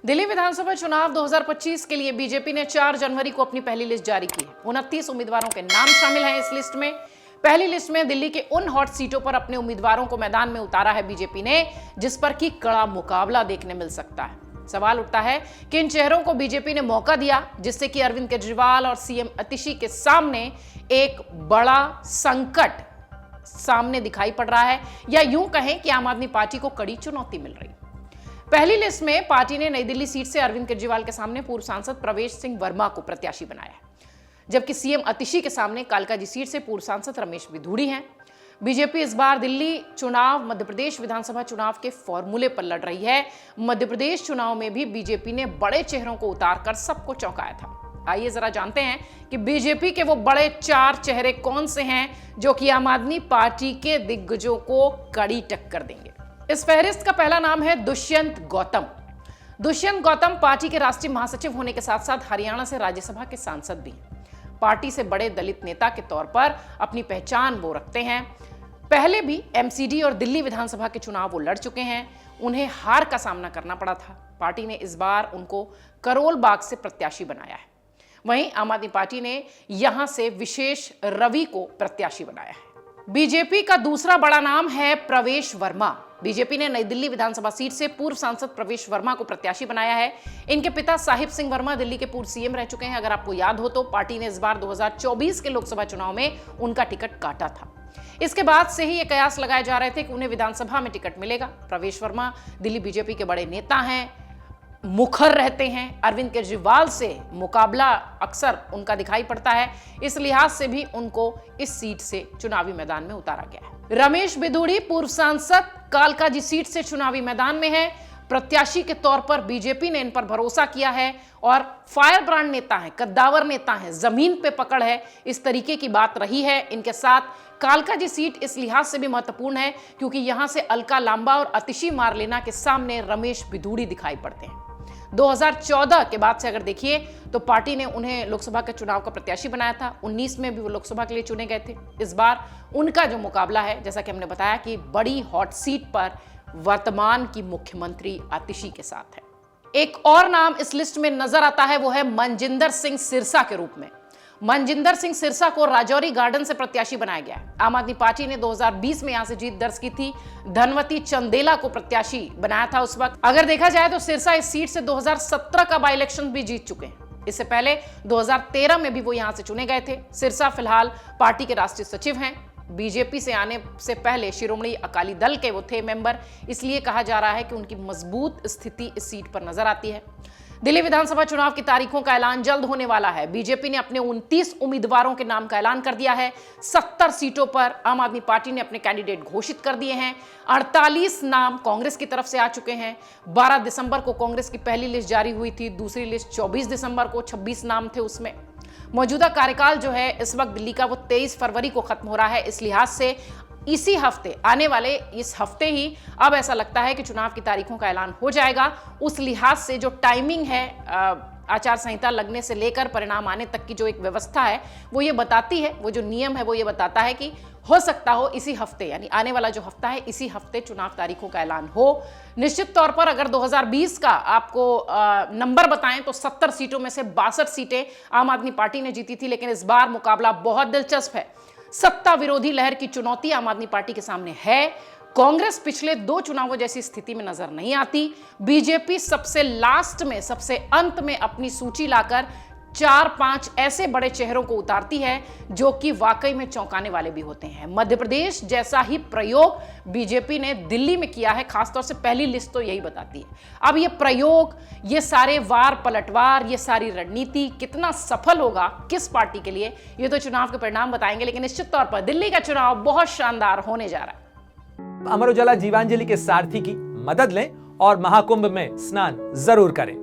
दिल्ली विधानसभा चुनाव 2025 के लिए बीजेपी ने 4 जनवरी को अपनी पहली लिस्ट जारी की है। 29 उम्मीदवारों के नाम शामिल हैं इस लिस्ट में। पहली लिस्ट में दिल्ली के उन हॉट सीटों पर अपने उम्मीदवारों को मैदान में उतारा है बीजेपी ने, जिस पर कि कड़ा मुकाबला देखने मिल सकता है। सवाल उठता है कि इन चेहरों को बीजेपी ने मौका दिया, जिससे कि अरविंद केजरीवाल और सीएम आतिशी के सामने एक बड़ा संकट सामने दिखाई पड़ रहा है, या यूं कहें कि आम आदमी पार्टी को कड़ी चुनौती मिल रही। पहली लिस्ट में पार्टी ने नई दिल्ली सीट से अरविंद केजरीवाल के सामने पूर्व सांसद प्रवेश सिंह वर्मा को प्रत्याशी बनाया है, जबकि सीएम आतिशी के सामने कालकाजी सीट से पूर्व सांसद रमेश बिधूड़ी हैं। बीजेपी इस बार दिल्ली चुनाव मध्य प्रदेश विधानसभा चुनाव के फॉर्मूले पर लड़ रही है। मध्य प्रदेश चुनाव में भी बीजेपी ने बड़े चेहरों को उतारकर सबको चौंकाया था। आइए जरा जानते हैं कि बीजेपी के वो बड़े 4 चेहरे कौन से हैं जो कि आम आदमी पार्टी के दिग्गजों को कड़ी टक्कर देंगे। इस फहरिस्त का पहला नाम है दुष्यंत गौतम। दुष्यंत गौतम पार्टी के राष्ट्रीय महासचिव होने के साथ साथ हरियाणा से राज्यसभा के सांसद भी हैं। पार्टी से बड़े दलित नेता के तौर पर अपनी पहचान वो रखते हैं। पहले भी एमसीडी और दिल्ली विधानसभा के चुनाव वो लड़ चुके हैं। उन्हें हार का सामना करना पड़ा था। पार्टी ने इस बार उनको करोल बाग से प्रत्याशी बनाया है। वहीं आम आदमी पार्टी ने यहां से विशेष रवि को प्रत्याशी बनाया है। बीजेपी का दूसरा बड़ा नाम है प्रवेश वर्मा। बीजेपी ने नई दिल्ली विधानसभा सीट से पूर्व सांसद प्रवेश वर्मा को प्रत्याशी बनाया है। इनके पिता साहिब सिंह वर्मा दिल्ली के पूर्व सीएम रह चुके हैं। अगर आपको याद हो तो पार्टी ने इस बार 2024 के लोकसभा चुनाव में उनका टिकट काटा था। इसके बाद से ही ये कयास लगाए जा रहे थे कि उन्हें विधानसभा में टिकट मिलेगा। प्रवेश वर्मा दिल्ली बीजेपी के बड़े नेता हैं, मुखर रहते हैं। अरविंद केजरीवाल से मुकाबला अक्सर उनका दिखाई पड़ता है। इस लिहाज से भी उनको इस सीट से चुनावी मैदान में उतारा गया है। रमेश बिधूड़ी पूर्व सांसद कालकाजी सीट से चुनावी मैदान में है। प्रत्याशी के तौर पर बीजेपी ने इन पर भरोसा किया है और फायर ब्रांड नेता है, कद्दावर नेता है, जमीन पे पकड़ है, इस तरीके की बात रही है इनके साथ। कालकाजी सीट इस लिहाज से भी महत्वपूर्ण है क्योंकि यहां से अलका लांबा और आतिशी मारलेना के सामने रमेश बिधूड़ी दिखाई पड़ते हैं। 2014 के बाद से अगर देखिए तो पार्टी ने उन्हें लोकसभा के चुनाव का प्रत्याशी बनाया था। 19 में भी वो लोकसभा के लिए चुने गए थे। इस बार उनका जो मुकाबला है, जैसा कि हमने बताया कि बड़ी हॉट सीट पर वर्तमान की मुख्यमंत्री आतिशी के साथ है। एक और नाम इस लिस्ट में नजर आता है, वो है मनजिंदर सिंह सिरसा के रूप में। मनजिंदर सिंह सिरसा को राजौरी गार्डन से प्रत्याशी बनाया गया है। आम आदमी पार्टी ने 2020 में यहां से जीत दर्ज की थी। धनवती चंदेला को प्रत्याशी बनाया था उस वक्त। अगर देखा जाए तो सिरसा इस सीट से 2017 का बाई इलेक्शन भी जीत चुके हैं। इससे पहले 2013 में भी वो यहां से चुने गए थे। सिरसा फिलहाल पार्टी के राष्ट्रीय सचिव हैं। बीजेपी से आने से पहले शिरोमणि अकाली दल के वो थे मेंबर, इसलिए कहा जा रहा है कि उनकी मजबूत स्थिति इस सीट पर नजर आती है। दिल्ली विधानसभा चुनाव की तारीखों का ऐलान जल्द होने वाला है। बीजेपी ने अपने 29 उम्मीदवारों के नाम का ऐलान कर दिया है। 70 सीटों पर आम आदमी पार्टी ने अपने कैंडिडेट घोषित कर दिए हैं। 48 नाम कांग्रेस की तरफ से आ चुके हैं। 12 दिसंबर को कांग्रेस की पहली लिस्ट जारी हुई थी, दूसरी लिस्ट 24 दिसंबर को, 26 नाम थे उसमें। मौजूदा कार्यकाल जो है इस वक्त दिल्ली का, वो 23 फरवरी को खत्म हो रहा है। इस लिहाज से इसी हफ्ते, आने वाले इस हफ्ते ही अब ऐसा लगता है कि चुनाव की तारीखों का ऐलान हो जाएगा। उस लिहाज से जो टाइमिंग है, आचार संहिता लगने से लेकर परिणाम आने तक की जो एक व्यवस्था है, वो ये बताती है, वो जो नियम है वो ये बताता है कि हो सकता हो इसी हफ्ते, यानी आने वाला जो हफ्ता है, इसी हफ्ते चुनाव तारीखों का ऐलान हो। निश्चित तौर पर अगर 2020 का आपको नंबर बताएं तो 70 सीटों में से 62 सीटें आम आदमी पार्टी ने जीती थी, लेकिन इस बार मुकाबला बहुत दिलचस्प है। सत्ता विरोधी लहर की चुनौती आम आदमी पार्टी के सामने है। कांग्रेस पिछले 2 चुनावों जैसी स्थिति में नजर नहीं आती। बीजेपी सबसे लास्ट में, सबसे अंत में अपनी सूची लाकर 4-5 ऐसे बड़े चेहरों को उतारती है जो कि वाकई में चौंकाने वाले भी होते हैं। मध्य प्रदेश जैसा ही प्रयोग बीजेपी ने दिल्ली में किया है, खासतौर से पहली लिस्ट तो यही बताती है। अब ये प्रयोग, ये सारे वार पलटवार, ये सारी रणनीति कितना सफल होगा किस पार्टी के लिए, ये तो चुनाव के परिणाम बताएंगे। लेकिन निश्चित तौर पर दिल्ली का चुनाव बहुत शानदार होने जा रहा है। अमर उजाला जीवांजलि के सारथी की मदद लें और महाकुंभ में स्नान जरूर करें।